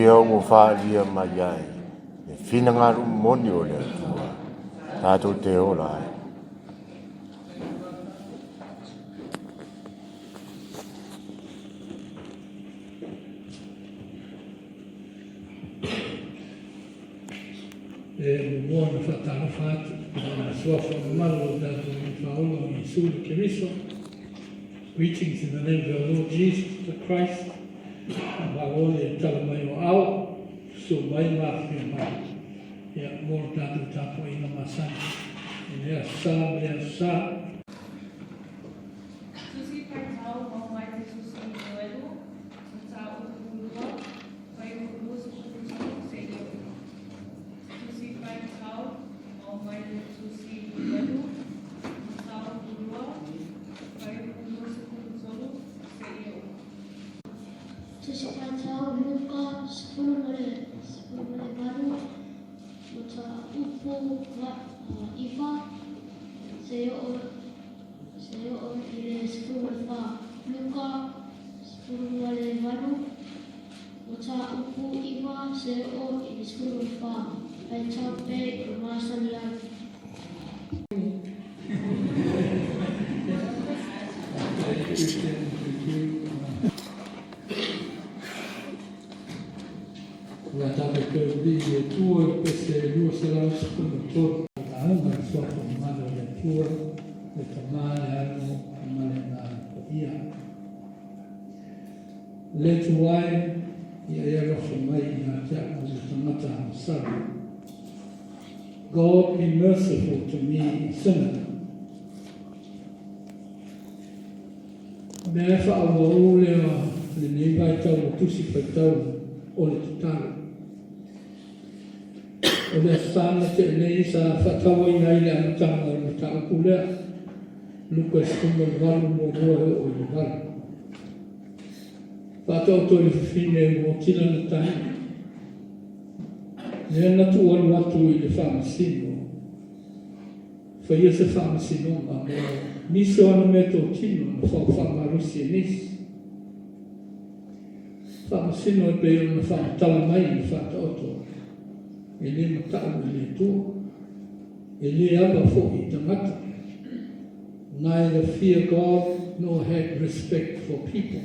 Leo mo fa lia mai fina ngaru moni o le tua tato te ora buona fatta la sua formale dato in Paolo in sul Cristo. Greetings in the name of the Lord Jesus Christ. Baole talamayo au so mai mafi mai. Ya mo dato tapo ina masani. Ina sa guardate per dire tuo queste due sarà tutto la sua formale del tuo e tornare hanno male via le tue io lo so mai God be merciful to me, sinner. Me fa au le nei vai tau tusi fa tau o le tau. O le sana te nei sa fa tau i nei le antanga o le tau pulea. Luka skumba valu mo roe o le valu. Fa tau to le fine mo tila na tai. Ne na tu anu atu i le whamasino. Fa ia se whamasino ma mo nisi o anu me tō tino na whamarusi e nisi. Whamasino e pe o na whamatala mai na whataoto. E le matau i le tō. E le aba fo i tangata. Neither fear God nor had respect for people.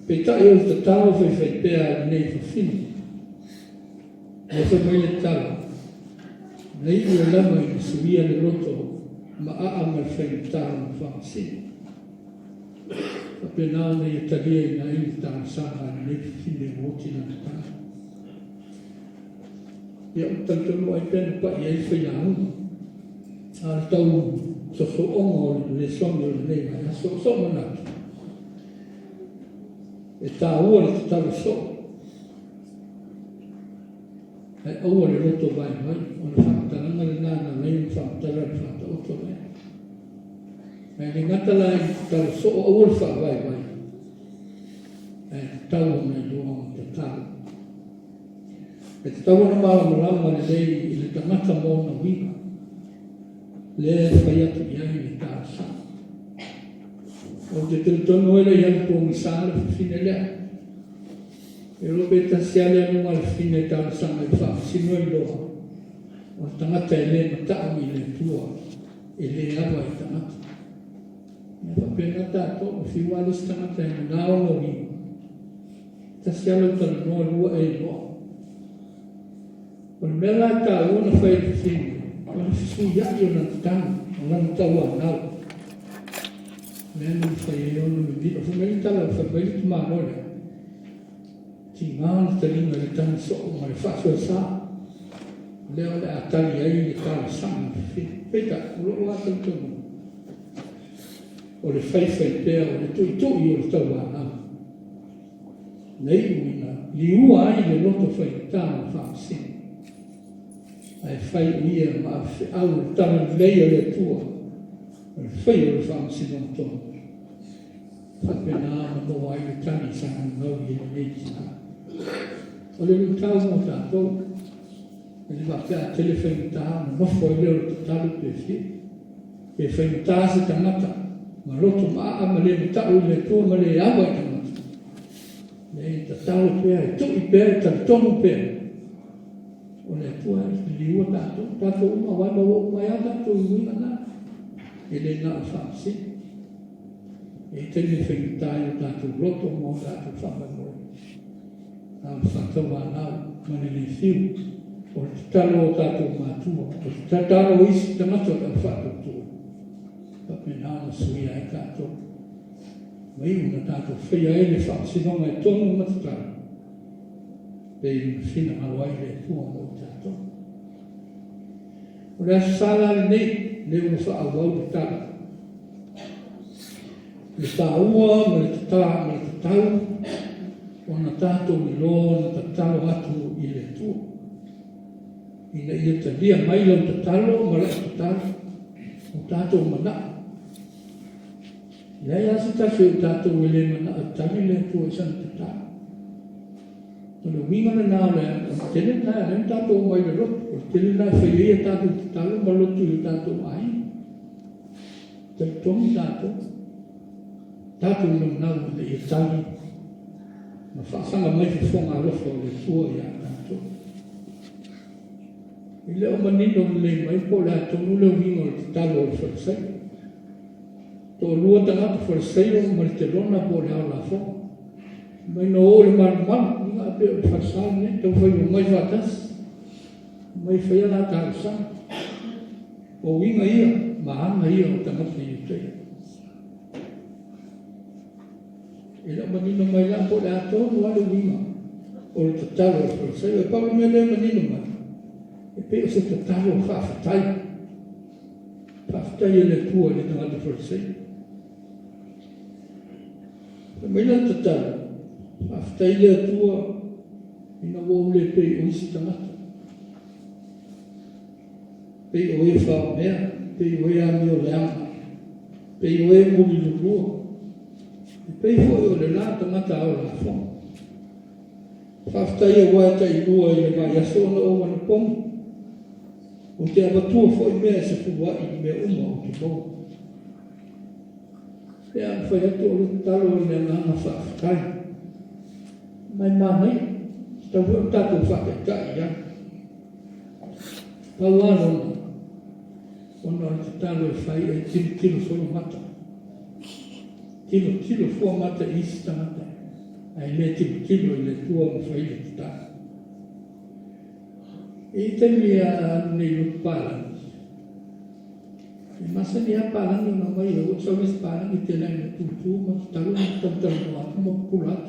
Pe tai o te tau whai pēa nei whawhinu. O se mai le tala, nei ua lama i suia le roto, ma aanga whai tala na whamasino. Ka pena nei e talia i na ili tala saha na nei whine moti na tala. Ia utantolo ai pena pa i ai whai ahuna. Al tau so onga o le songa o le nei mai, so manaki. E tā ua le tala so. Ai aua le roto vai mai, o le whakataranga le nāna nei le whakatara le whakaoto mai. Ai le ngata lai tala so o aua le whakawai vai. Ai tau mai loa o te tala. E te tau na malama le lei i le tangata mō na wina. Le whai atu i ai le tāra sa. O te tūtono ele i anu pōngi sāle whine lea. E lo pe tasiale anu ala fine tala sanga i whamasino i loa. O tangata e le matau i le tua. E le awa i tangata. Ia whapena tātou o whiwalis tangata e nao no i. Tasiale o tala noa lua e loa. O le mela tā ua na whai i whine. O le fisu iai o na tanga. O na tau anau. Mena whai e ono mi vita. Whamei tala whai tu mānore. Ti ngāna taringa le tani soko mai whasua sā. Leo le atali ai le tāna sanga. Peta, ulo ata tono. O le whaiwhai pēr, o le tui o le tau āna. Nei uina, li ua ai le loto whai tāna whamasina. Ai whai uia ma au le tāna leia le tua. O le whai o le whamasina o tono. Whapena no ai le tani sanga ngau i le neiti. O le lutau mo tātou, e le whakea telewhainutā, na nofo i leo te talu pe whie. E whainutā se tangata, ma roto maa ma le mutau i le tua ma le awa i tangata. Le tatalo pea, e tui pea, e talitonu pea. O le tua liua tātou uma wai mawa mai a tātou iwina nā. E le nā whaasi. E tene whengitai o tātou roto mō tātou whamanoa. A whakau anau, mani le whiu. O te talo o tātou mātua. O te tatalo isi tamato o whātou tua. Pape nāna suia e tātou. Mai una tātou whea e le whaasinonga e tonu matatara. Pei whina mawai le pua mō tātou. O le asala le nei, le ua whaawau le tala. Le tāua, ma le tatā, ma le tatau, o na tātou mi loa na tatalo atu i le tua. Ina ia ta lia mai lau tatalo, ma le tatalo, o tātou mana. Ia ia si tafi o tātou e le mana, a tali le tua i sana tatalo. Ono winga na nā le, tene nā, nem tātou mai le roto, o tene nā whaia tātou tatalo, ma lotu i tātou ai. Tai tongi tātou. Tātou nau nau le i tali. Ma whaasanga mai fi whonga rofo le tua i a tātou. I leo manino le mai po le atonu le winga o le tatalo o le whaasai. Tō lua tangata whaasai o ma le te rona po le au la whonga. Mai no o le manu, nga pe o whaasai ne, tau whai o mai whatas. Mai whaia nā tāusanga. O winga ia, ma anga ia o tangata i utea. E la manino mai la po le atonu ale winga. O le tatalo o whaasai, e paulu me le manino mai. E pe o se tatalo o whaafatai. Whaafatai e le tua le tangata whaasai. E mai la tatalo. Whaafatai le tua ina wau le pe o isi tangata. Pe o e whao mea, pe o e ami o le ama. Pe o e muli lulua. Pei foi o le lata ngata o la fong. Whaftai e waita i lua i le mai asona o wana pong. O te abatua foi mea se fuwa i mea uma o te mou. Te ang whai atu o le talo o le ngana whaftai. Mai manai, tau o tātou whakaitai ia. Pau anona, ona o te talo e whai e tilo solo mata. Tilo fua mata isi tangata. Ai le tilo i le tua mo whai le tata. E temi a nei lupa palang. E masa ni a palang yung namay o sawis palang iti lang na tutu mas talo ng tagtalo ako magpulat.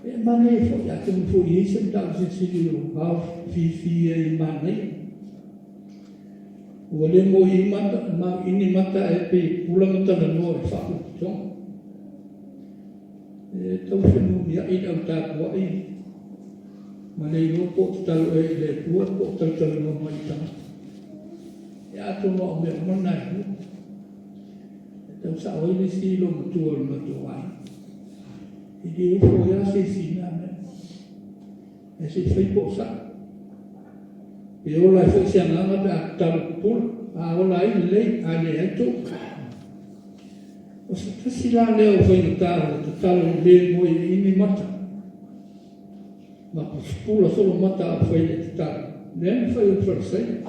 E manay fo yato mo fo isip tao sisili yung bao fifi ay manay. Wale mo ini mata e pe pulang mata na no e whakutong. E tau whenumi a ina au tāpua i. Malei no po talo e le pua po talo no mai tanga. E ato no o mea manai hu. E tau sa oi ni si lo matua o matuai. I di ufo ya se si na me. E se whai po sa. E ola e whai nganga pe a talo pula. A ola i lei a le eto. O se tasi la leo whai na talo. Te talo le mo i ini mata. Ma po spula solo mata a whai le te talo. Nen whai o wharsai.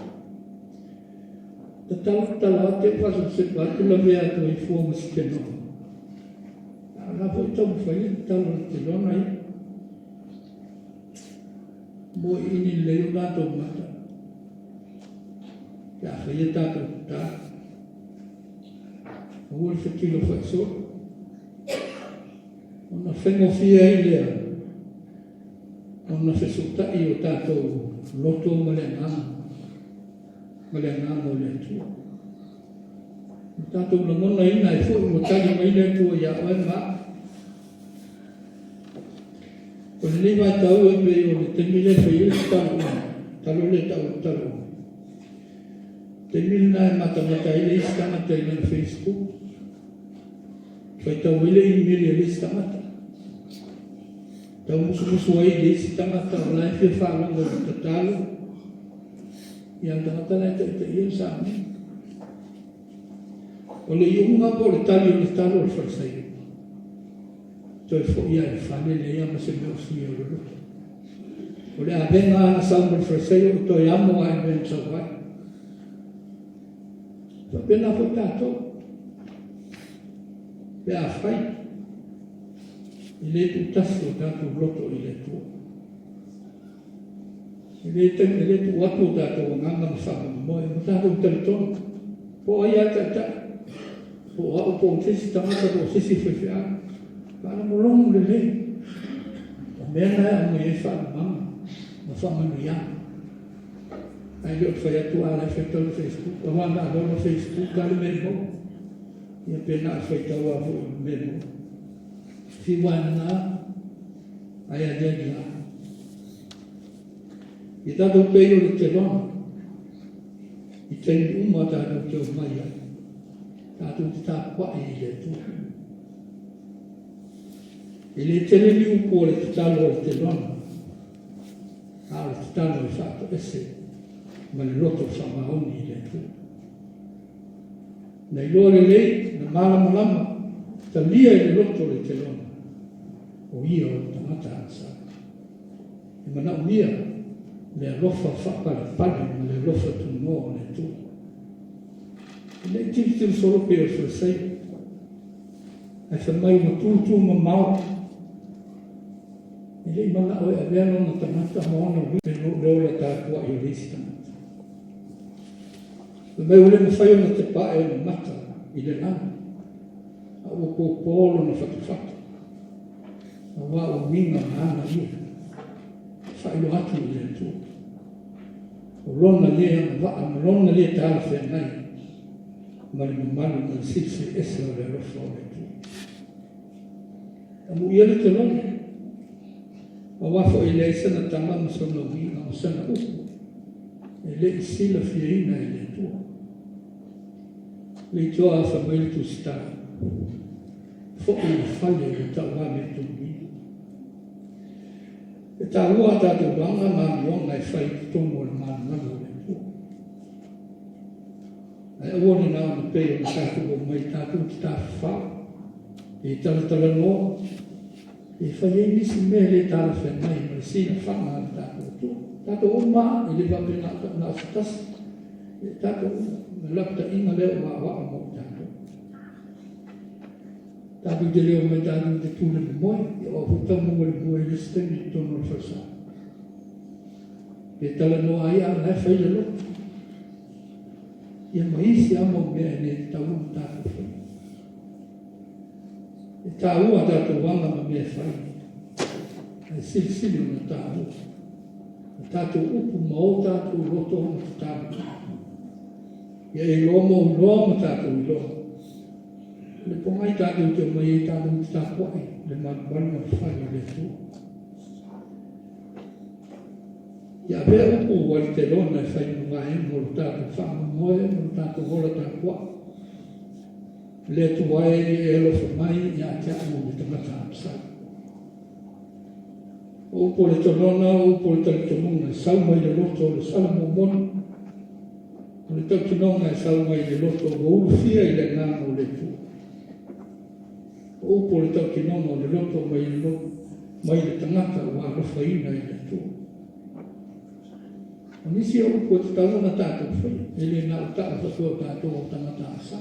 Te talo te whaso se patu la vea to i fua masi te no. A la whai tau whai te talo te lona i. Mo ini leo nato mata. Ya whai e tātou tā. Ua le whakilo whai so. Ona whengo fia i lea. Ona whesotai o tātou loto ma le ngāma. Ma le ngāma o le tua. Tātou na mona ina e fwoi mo tali mai le tua ia oe maa. O le nei mai tau e pe o le temi le whai le talo. Talo le talo. Te milna e mata i le ista mata i le Facebook. Whai tau ile i mili e le ista mata. Tau musu ai le ista mata o lai fia whalanga o te talo. I ang tangata nei te ia sāmi. O le iunga po le tali o le talo o le wharsai. toi fo ia e fale le ia ma se me o si o roto. O le avenga ana saumar frasei o toi amo ai ben tawai. Fa pena fo tato. Pe a fai. I le tu tasso tato roto i le tua. I le tu watu tato nganga masama moe. Tato teletono. Po ai ata. Po a o po sisi tamata po sisi whewhea. Para molongo le le. Mea nai o me e wha mama. Ma wha manu ia. Ai leo whai atu ala e whetau no Facebook. A wana a no Facebook. Kale me mo. Ia pena a whai tau a ho me mo. Si wana na. Ai a deni a. I tato peo le te lona. I teni uma tato te o mai ai. Tato te tāpua i le tu. I le tele ni upo le te talo o te lona. A le te talo e whato ese. Ma le roto whamaoni i le tu. Nei lore lei, na malama lama, ta lia i le roto le te lona. O ia o tamata ansa. E mana o ia, le alofa whapare pale, ma le alofa tu no o le tu. Le tiri solo pe o frasei. E wha mai ma tūtū ma mau. E le mana o e avea no tamata moana wipe no leola tākua i o reisi tamata. E mai ule ma whai ona te pae o na mata i le nana. A o ko polo na whakawhaka. A wā o minga na ana ia. Whai o atu i le tū. O lona lea ma waa, ma lona lea tāla whea nai. Ma le mamalu ma le sisi ese o le rofa o le tū. A mu ia le te lona. A wafo i le isana tama ma sona winga ma sana upu. E le isila fiaina i le tū. Le toa a whamaili tu stara. Fo i le whale le taua me tu winga. E tā ua tātou wanga ma miona e whai tongo le manu manu le tū. E awana nā ma peo na tātou o mai tātou ki tā whao. E talatala noa. E whai e nisi mea le tāla whenai ma le sina whanga le tātou tū. Tātou o maa e le wape nā whatasi. E tātou me lapta inga leo wā wā mo tātou. Tātou te leo mai tātou te tūne me moe. E o hutau mo le moe le steni tono le whasa. E tala noa ia la whai le loto. Ia maisi amo mea ne tau tātou whai. E tā ua tātou wanga ma mea whai. E sili o na tā ua. E tātou upu ma o tātou roto o na tātou. Ia e lomo o lomo tātou i lomo. Le pongai tātou te mai e tātou te tāpuai. Le manuanu ma whai le tū. Ia vea upu wali te lona e whai nunga e mo lo tātou whama moe, mo lo tātou hola tāpuai. Le tuai e lofa mai ia te amu le tamata amsa. Upo le tonona, upo le talitonunga, e sau mai le loto le sala momona. O le talitonunga e sau mai le loto o ulufia i le ngana o le tu. Upo le talitonunga o le loto mai le tangata o alofa ina i le tu. O nisi o upo te talona tātou whai, e le ngā uta'a whakua tātou o tamata amsa.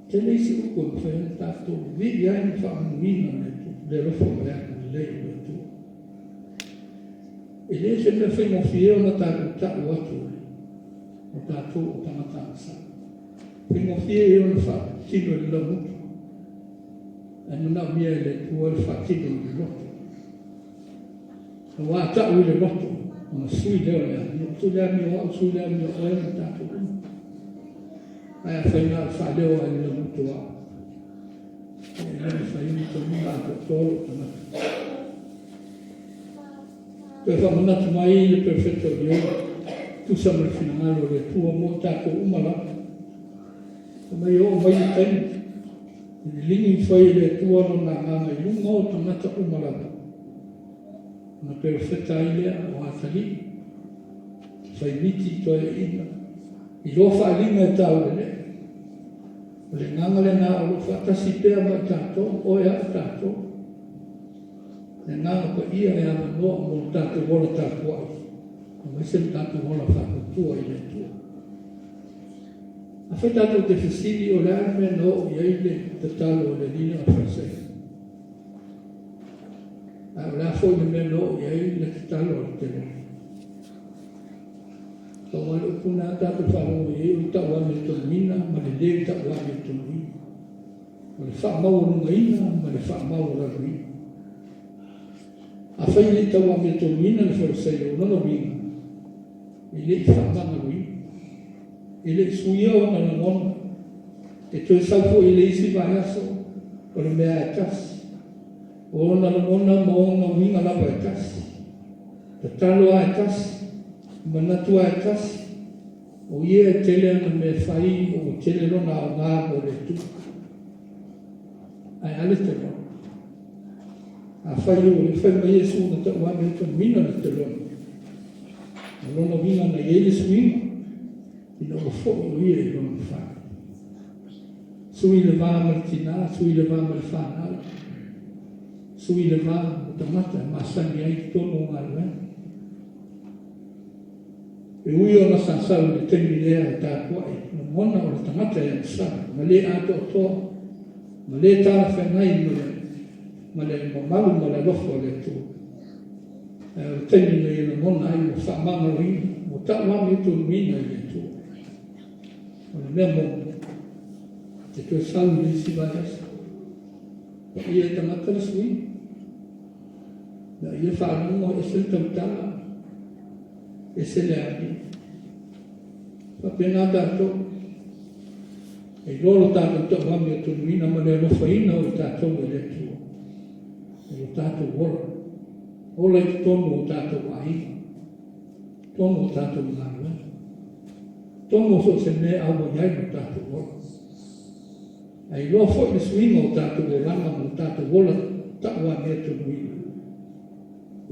Te leisi uko e whaia tātou, vivi ai ni whaamuina le rofo mai aku le lei o tu. E le se me whainga whieo na tātou tāu atu o tātou o tamata asa. Whainga whieo na whaatino le lamutu. E nuna mea le tua le whaatino le roto. Na wā tāu i le roto, o na sui leo lea, ni tu lea mi o au sui lea mi o oe na tātou uma. Ai a whainga whaeleo ai le mutu a. E nani whaini to mga a tōro tamata. Pea whamanatu mai le perfecto rio, tu sama le whinangalo le tua mo tāko umala. O mai o mai le tani. E lingi whai le tua no ngā nganga i lunga o tamata umala. Na perfecta ilea o atali. Whai miti to e ina. I lo whaalinga e tau le. O le nganga le nā o whakatasi pēr mai tātou, o ea tātou. Le nganga pa ia e ama noa mo tātou wola tātou ai. O mai sem tātou wola whakatua i le tua. A whai tātou te whisiri o le ame no i eile te talo o le lina o whasei. A o le a fwoi le me no i eile te talo o le te lea. Ka wale upuna tātou wharo i e uta wame to mina, ma le leo ta wame to mina. Ma le wha mau runga ina, ma le wha mau raru ina. A whai le ta wame to mina le wharisei o nono mina. I le i wha manga ruina. I le suia o nana mona. E toi saupo i le isi vai aso, o le mea e kasi. O nana mona mo nga winga lava e kasi. Te talo a e kasi. Manatua e kasi, o ia e tele ana me whai o tele rona o ngā o le tu. Ai ale te rona. A whai o le whai mai e sūna ta ua me ta mina na te rona. A rona winga na iele suinga, ina o fo o ia e rona whai. Sui le vā maritina, sui le vā mari whanau. Sui le vā o tamata, masani ai tono ngā lea. E ui o na sasau le temi lea e tākuai, na mona o le tangata e anasana, ma le ato o toa, ma le tāra whengai ma le mamalu ma le lofo le tū. E o temi le na mona ai o whamanga rina, o tāwami tu rina i le tū. O le mea mona, te tue sau le isi vai asa. O ia e tangata le sui, na ia whanungo e se tautala, e se le api. Pa pena tātou, e lolo tātou tau hami o tunuina, ma le rofaina o tātou e le tua. E o tātou ora. Ola i tonu o tātou ai. Tonu o tātou ngāra. Tonu o so se me awa iai o tātou ora. E loa fo i suinga o tātou o rama o tātou ora taua me tunuina.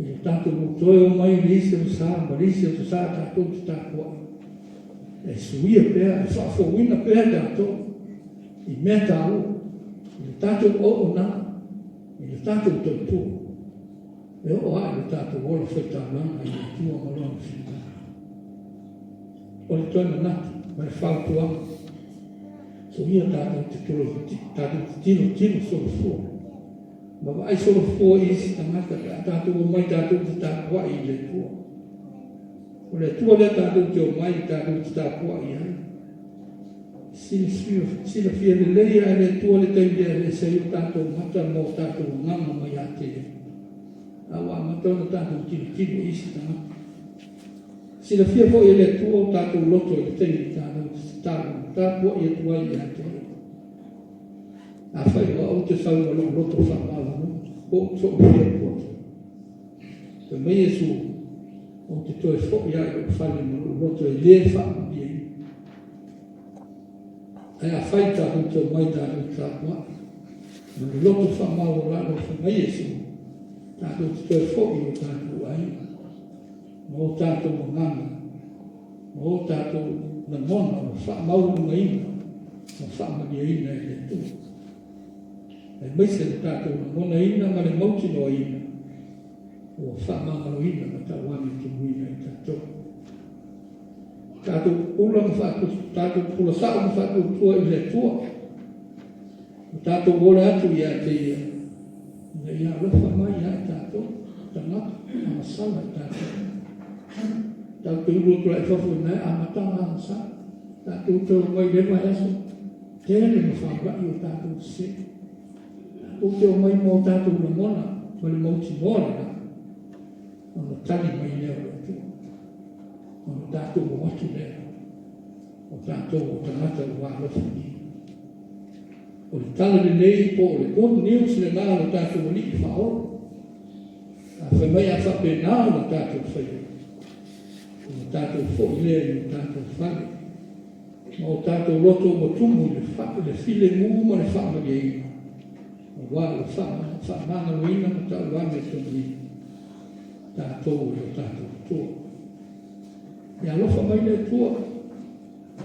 E tātou o toi o mai lisi o sā, ma lisi o sā tātou te tātua. E suia pēr, e whawhawina pēr tātou. I mea tāu, i tātou o o nā, i tātou tau tū. E o ai i tātou ola whetāranga i tua malona whita. O le toina nati, mai whautuanga. Suia tātou te tolo, tātou te tino solo fua. Ma vai solo fua isi tangata ka tātou o mai tātou te tāpua i le tua. O le tua le tātou te o mai tātou te tāpua i ai. Sila fia le leia e le tua le teimea le se o tātou mata mo tātou ngama mai a te. Awa matona tātou tino isi tangata. Sila fia po e le tua o tātou loto e le teimea tātou tāpua i a tua i a te. A whai o te sau o loto whamala no, o so o fia puata. Te mei e su, o te toe whoki ai o whali no loto e le whamala i. E a whai tātou te mai tātou tātua. No loto whamala o lano wha mei e su, tātou te toe whoki o tātou ai. Mo tātou o nganga, mo tātou na mona o whamala o ngaina, o whamala i ina e le tū. E maise le tātou na mona ina, ma le mauti no ina. O whamanga no ina, ma tā wami tu muina i tātou. Tātou pula ma whātou, tātou pula sāu ma whātou tua i le tua. Tātou wole atu i a te ia. Ia ia rofa mai i a tātou, tangata, ama sala i tātou. Tātou uru tura i whafu i nei, ama tanga ama sa. Tātou tau mai lewa e aso. Tēne ma whārai o tātou se. O te o mai mō tātou na mona, ma le mauti mōna na. Ono tani mai leo le tu. Ono tātou o watu leo. O tātou o tangata o wālofu ni. O le tala le nei po o le good news le nā o tātou o li i whaoro. A whai mai a whape nā o tātou whai. O tātou fo i lea i o tātou whare. Ma o tātou loto o tumu le whape le file ngu ma le whape le ina. Wā whamanga luina ma tau wame tōni tātou o tātou tua. Ia lofa mai le tua,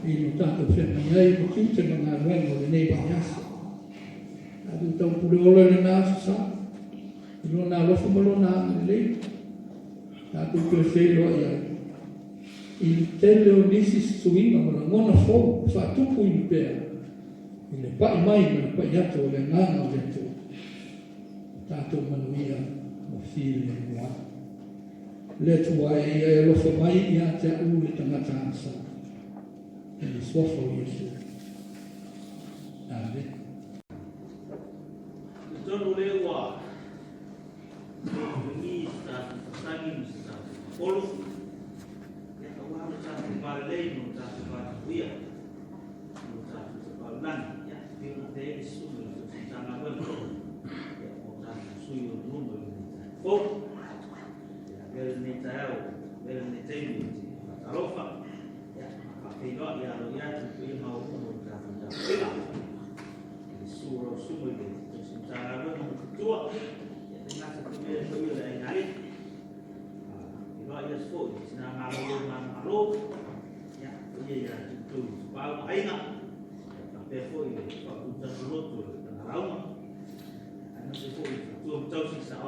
Ino tātou whenai mo ki te mga rango le nei banyasa. Atu tau pure ola le nāsa sa. Ino nā lofa malo nā le. Tātou kua whelo ia. I tele o nisi suinga mo la ngona fo, whātupu i pēr. I le pai mai ma le pai ato o le ngāna o le tō. Tātou manuia mo while mua. Le tua e lofa mai i a te au le tangata asa. E le swafa o Yesu. Āre. Tonu le ua, ni sa sangi sa polo, ya kawa na sa balei no sa batia, no sa balan, ya pero de eso no sa na ba, ya o sa suyo no mo o ya ver ni tao, ver ni tei tarofa, ya kapilo ya lo ya tu ma o no sa sa suro sumo de cara lo tua ya tenga se primer tuyo de ngai y va ya sfo sina malo ya oye ya tu pa aina pe foi pa punta solo tu na rauma ana se foi tu tau si sa